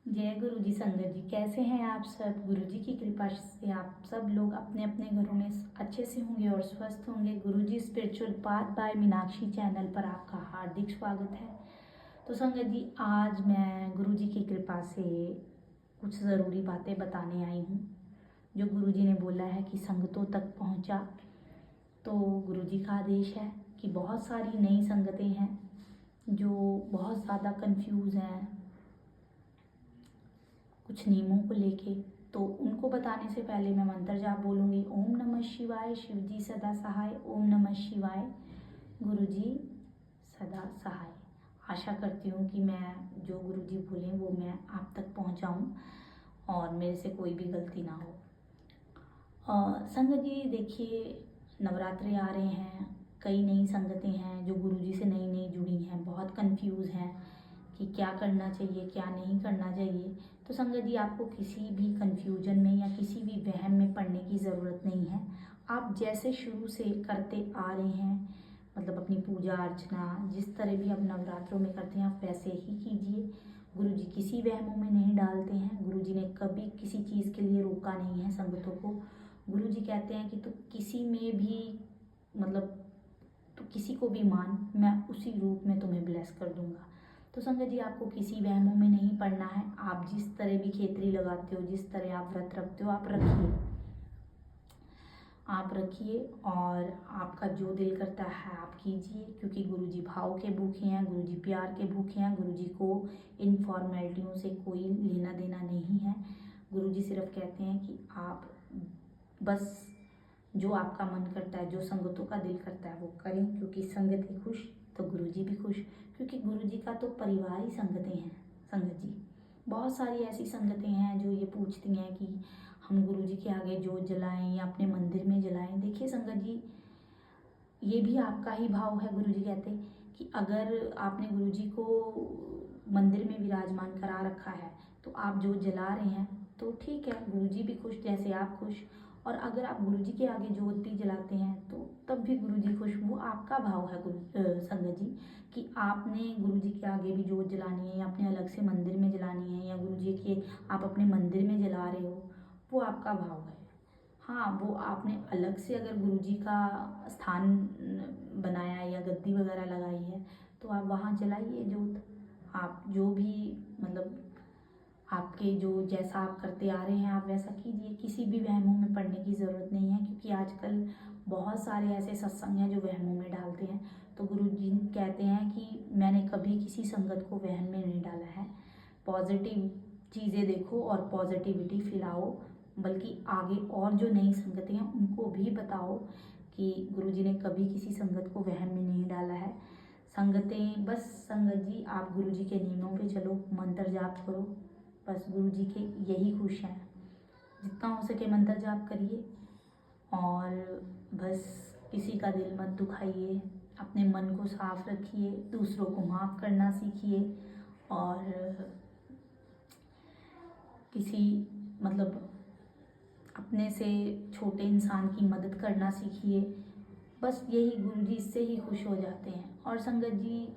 जय गुरु जी। संगत जी, कैसे हैं आप सब? गुरु जी की कृपा से आप सब लोग अपने अपने घरों में अच्छे से होंगे और स्वस्थ होंगे। Guru ji spiritual path by Meenakshi channel पर आपका हार्दिक स्वागत है। तो संगत जी, आज मैं गुरु जी की कृपा से कुछ ज़रूरी बातें बताने आई हूँ जो गुरु जी ने बोला है कि संगतों तक पहुँचा। तो गुरु जी का आदेश है कि बहुत सारी नई संगतें हैं जो बहुत ज़्यादा कंफ्यूज हैं कुछ नियमों को लेके। तो उनको बताने से पहले मैं मंत्र जाप बोलूँगी। ओम नमः शिवाय, शिव जी सदा सहाय। ओम नमः शिवाय, गुरु जी सदा सहाय। आशा करती हूँ कि मैं जो गुरु जी बोलें वो मैं आप तक पहुँचाऊँ और मेरे से कोई भी गलती ना हो। संगत जी देखिए, नवरात्रे आ रहे हैं, कई नई संगतें हैं जो गुरु जी से नई नई जुड़ी हैं, बहुत कंफ्यूज हैं कि क्या करना चाहिए क्या नहीं करना चाहिए। तो संगत जी, आपको किसी भी कंफ्यूजन में या किसी भी वहम में पड़ने की ज़रूरत नहीं है। आप जैसे शुरू से करते आ रहे हैं, मतलब अपनी पूजा अर्चना जिस तरह भी आप नवरात्रों में करते हैं, आप वैसे ही कीजिए। गुरु जी किसी वहमों में नहीं डालते हैं। गुरु जी ने कभी किसी चीज़ के लिए रोका नहीं है संगतों को। गुरु जी कहते हैं कि तू किसी में भी, मतलब तो किसी को भी मान, मैं उसी रूप में तुम्हें ब्लेस कर दूंगा। तो संगत जी, आपको किसी वहमों में नहीं पड़ना है। आप जिस तरह भी खेतरी लगाते हो, जिस तरह आप व्रत रखते हो, आप रखिए और आपका जो दिल करता है आप कीजिए, क्योंकि गुरु जी भाव के भूखे हैं, गुरु जी प्यार के भूखे हैं। गुरु जी को इन फॉर्मेलिटियों से कोई लेना देना नहीं है। गुरु जी सिर्फ कहते हैं कि आप बस जो आपका मन करता है, जो संगतों का दिल करता है वो करें, क्योंकि संगत ही खुश तो गुरु जी भी खुश। क्योंकि गुरु जी का तो परिवार ही संगतें हैं। संगत जी, बहुत सारी ऐसी संगतें हैं जो ये पूछती हैं कि हम गुरु जी के आगे जोत जलाएं या अपने मंदिर में जलाएं। देखिए संगत जी, ये भी आपका ही भाव है। गुरु जी कहते हैं कि अगर आपने गुरु जी को मंदिर में विराजमान करा रखा है तो आप जोत जला रहे हैं तो ठीक है, गुरु जी भी खुश जैसे आप खुश। और अगर आप गुरु जी के आगे जोत भी जलाते हैं तो तब भी गुरु जी खुश। वो आपका भाव है संगत जी, कि आपने गुरु जी के आगे भी जोत जलानी है या अपने अलग से मंदिर में जलानी है, या गुरु जी के आप अपने मंदिर में जला रहे हो, वो आपका भाव है। हाँ, वो आपने अलग से अगर गुरु जी का स्थान बनाया है या गद्दी वगैरह लगाई है तो आप वहाँ जलाइए जोत। आप जो भी, मतलब आपके जो जैसा आप करते आ रहे हैं आप वैसा कीजिए। किसी भी वहमों में पड़ने की ज़रूरत नहीं है, क्योंकि आजकल बहुत सारे ऐसे सत्संग हैं जो वहमों में डालते हैं। तो गुरु जी कहते हैं कि मैंने कभी किसी संगत को वहम में नहीं डाला है। पॉजिटिव चीज़ें देखो और पॉजिटिविटी फैलाओ, बल्कि आगे और जो नई संगतें हैं उनको भी बताओ कि गुरु जी ने कभी किसी संगत को वहम में नहीं डाला है। संगतें बस, संगत जी आप गुरु जी के नियमों पे चलो, मंत्र जाप करो, बस गुरु जी के यही खुश हैं। जितना हो सके मंत्र जाप करिए और बस किसी का दिल मत दुखाइए, अपने मन को साफ रखिए, दूसरों को माफ़ करना सीखिए और किसी, मतलब अपने से छोटे इंसान की मदद करना सीखिए। बस यही, गुरु जी इससे ही खुश हो जाते हैं। और संगत जी,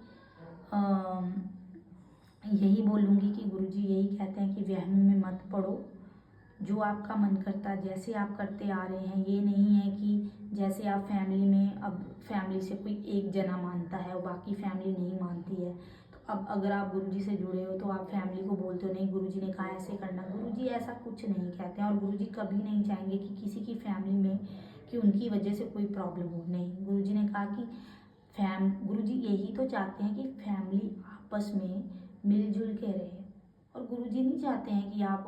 यही बोलूँगी कि गुरु जी यही कहते हैं कि वहम में मत पड़ो। जो आपका मन करता है, जैसे आप करते आ रहे हैं, ये नहीं है कि जैसे आप फैमिली में, अब फैमिली से कोई एक जना मानता है और बाकी फैमिली नहीं मानती है, तो अब अगर आप गुरु जी से जुड़े हो तो आप फैमिली को बोलते हो नहीं गुरु जी ने कहा ऐसे करना। गुरु जी ऐसा कुछ नहीं कहते हैं और गुरु जी कभी नहीं चाहेंगे कि किसी की फैमिली में कि उनकी वजह से कोई प्रॉब्लम हो। नहीं, गुरु जी ने कहा कि गुरु जी यही तो चाहते हैं कि फैमिली आपस में मिलजुल के रहे। और गुरु जी नहीं चाहते हैं कि आप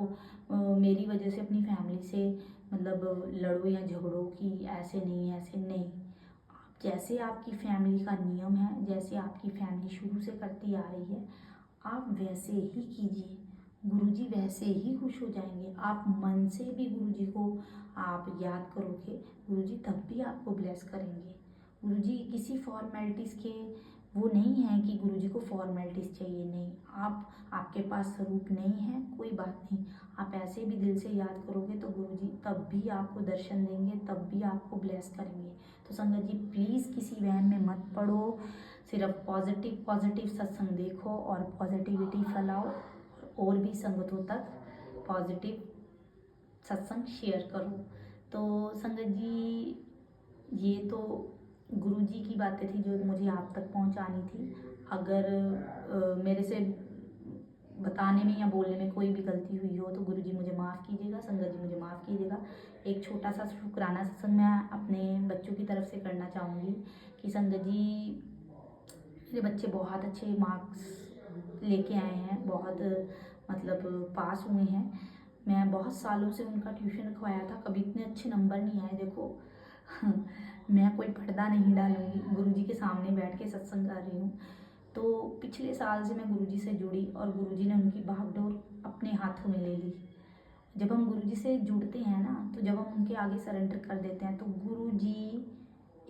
मेरी वजह से अपनी फैमिली से, मतलब लड़ो या झगड़ो कि ऐसे नहीं ऐसे नहीं। आप जैसे, आपकी फैमिली का नियम है, जैसे आपकी फैमिली शुरू से करती आ रही है, आप वैसे ही कीजिए। गुरुजी वैसे ही खुश हो जाएंगे। आप मन से भी गुरुजी को आप याद करोगे, गुरुजी तब भी आपको ब्लेस करेंगे। गुरुजी किसी फॉर्मेलिटीज़ के वो नहीं है कि गुरुजी को फॉर्मेलिटीज़ चाहिए, नहीं। आपके पास स्वरूप नहीं है, कोई बात नहीं, आप ऐसे भी दिल से याद करोगे तो गुरुजी तब भी आपको दर्शन देंगे, तब भी आपको ब्लेस करेंगे। तो संगत जी प्लीज़ किसी वहम में मत पड़ो, सिर्फ पॉजिटिव पॉजिटिव सत्संग देखो और पॉजिटिविटी फैलाओ और और भी संगतों तक पॉजिटिव सत्संग शेयर करो। तो संगत जी, ये तो गुरु जी की बातें थी जो मुझे आप तक पहुंचानी थी। अगर मेरे से बताने में या बोलने में कोई भी गलती हुई हो तो गुरु जी मुझे माफ़ कीजिएगा, संगत जी मुझे माफ़ कीजिएगा। एक छोटा सा शुक्राना सत्संग मैं अपने बच्चों की तरफ से करना चाहूँगी कि संगत जी, मेरे बच्चे बहुत अच्छे मार्क्स लेके आए हैं, बहुत मतलब पास हुए हैं। मैं बहुत सालों से उनका ट्यूशन रखवाया था, कभी इतने अच्छे नंबर नहीं आए। देखो मैं कोई पर्दा नहीं डालूंगी, गुरुजी के सामने बैठ के सत्संग कर रही हूँ। तो पिछले साल से मैं गुरुजी से जुड़ी और गुरुजी ने उनकी बागडोर अपने हाथों में ले ली। जब हम गुरुजी से जुड़ते हैं ना, तो जब हम उनके आगे सरेंडर कर देते हैं तो गुरुजी,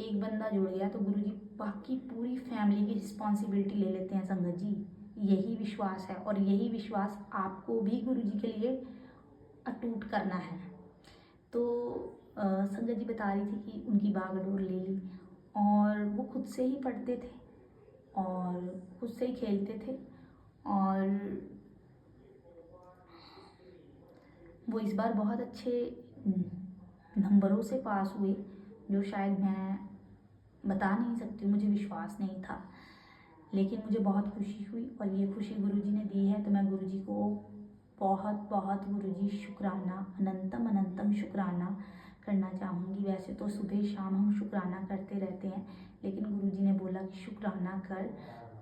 एक बंदा जुड़ गया तो गुरुजी बाकी पूरी फैमिली की रिस्पॉन्सिबिलिटी ले लेते हैं संगत जी। यही विश्वास है और यही विश्वास आपको भी गुरुजी के लिए अटूट करना है। तो संगत जी बता रही थी कि उनकी बागडोर ले ली और वो खुद से ही पढ़ते थे और खुद से ही खेलते थे और वो इस बार बहुत अच्छे नंबरों से पास हुए, जो शायद मैं बता नहीं सकती, मुझे विश्वास नहीं था, लेकिन मुझे बहुत खुशी हुई और ये खुशी गुरुजी ने दी है। तो मैं गुरुजी को बहुत बहुत गुरुजी शुक्राना, अनंतम अनंतम शुक्राना करना चाहूँगी। वैसे तो सुबह शाम हम शुक्राना करते रहते हैं, लेकिन गुरुजी ने बोला कि शुक्राना कर,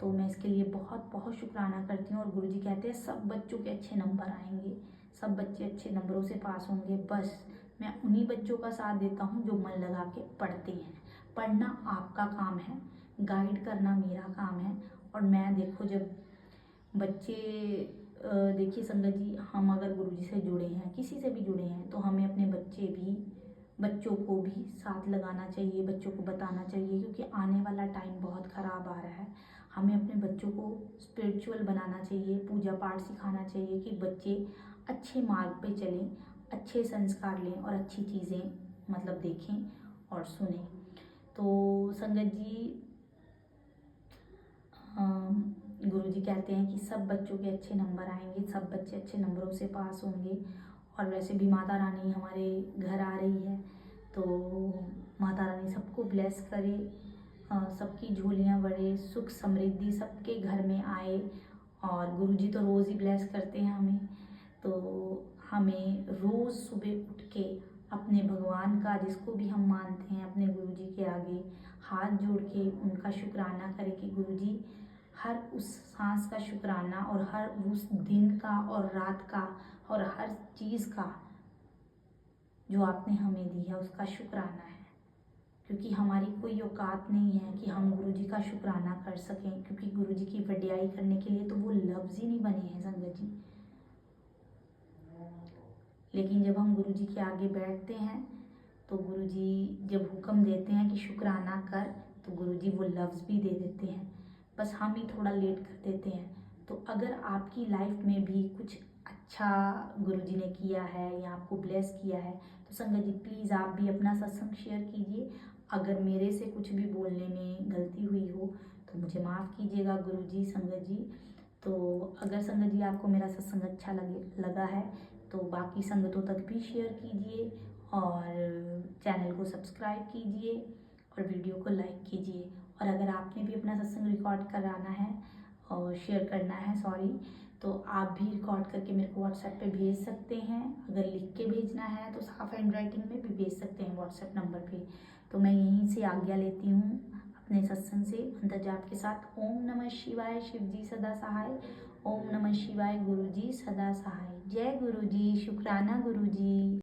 तो मैं इसके लिए बहुत बहुत शुक्राना करती हूँ। और गुरुजी कहते हैं सब बच्चों के अच्छे नंबर आएंगे, सब बच्चे अच्छे नंबरों से पास होंगे। बस मैं उन्हीं बच्चों का साथ देता हूँ जो मन लगा के पढ़ते हैं। पढ़ना आपका काम है, गाइड करना मेरा काम है। और मैं देखो, जब बच्चे देखिए संगत जी, हम अगर गुरुजी से जुड़े हैं, किसी से भी जुड़े हैं, तो हमें अपने बच्चों को भी साथ लगाना चाहिए, बच्चों को बताना चाहिए, क्योंकि आने वाला टाइम बहुत ख़राब आ रहा है। हमें अपने बच्चों को स्पिरिचुअल बनाना चाहिए, पूजा पाठ सिखाना चाहिए कि बच्चे अच्छे मार्ग पे चलें, अच्छे संस्कार लें और अच्छी चीज़ें मतलब देखें और सुनें। तो संगत जी, गुरुजी कहते हैं कि सब बच्चों के अच्छे नंबर आएंगे, सब बच्चे अच्छे नंबरों से पास होंगे। और वैसे भी माता रानी हमारे घर आ रही है, तो माता रानी सबको ब्लेस करे, सबकी झोलियाँ बढ़े, सुख समृद्धि सबके घर में आए। और गुरुजी तो रोज़ ही ब्लेस करते हैं हमें, तो हमें रोज़ सुबह उठ के अपने भगवान का, जिसको भी हम मानते हैं, अपने गुरुजी के आगे हाथ जोड़ के उनका शुक्राना करें कि गुरुजी, हर उस सांस का शुक्राना और हर उस दिन का और रात का और हर चीज़ का जो आपने हमें दी है उसका शुक्राना है। क्योंकि हमारी कोई औकात नहीं है कि हम गुरुजी का शुक्राना कर सकें, क्योंकि गुरुजी की वड्याई करने के लिए तो वो लफ्ज़ ही नहीं बने हैं संगत जी। लेकिन जब हम गुरुजी के आगे बैठते हैं तो गुरुजी जब हुक्म देते हैं कि शुक्राना कर, तो गुरुजी वो लफ्ज़ भी दे देते हैं, बस हम ही थोड़ा लेट कर देते हैं। तो अगर आपकी लाइफ में भी कुछ अच्छा गुरुजी ने किया है या आपको ब्लेस किया है, तो संगत जी प्लीज़ आप भी अपना सत्संग शेयर कीजिए। अगर मेरे से कुछ भी बोलने में गलती हुई हो तो मुझे माफ़ कीजिएगा गुरुजी, संगत जी। तो अगर संगत जी आपको मेरा सत्संग अच्छा लगा है तो बाकी संगतों तक भी शेयर कीजिए और चैनल को सब्सक्राइब कीजिए और वीडियो को लाइक कीजिए। और अगर आपने भी अपना सत्संग रिकॉर्ड कराना है और शेयर करना है, तो आप भी रिकॉर्ड करके मेरे को व्हाट्सएप पे भेज सकते हैं। अगर लिख के भेजना है तो साफ हैंड राइटिंग में भी भेज सकते हैं व्हाट्सएप नंबर पे। तो मैं यहीं से आज्ञा लेती हूँ अपने सत्संग से अंतर जाप के साथ। ओम नमः शिवाय, शिव जी सदा सहाय। ओम नमः शिवाय, गुरु जी सदा सहाय। जय गुरु जी, शुक्राना गुरु जी।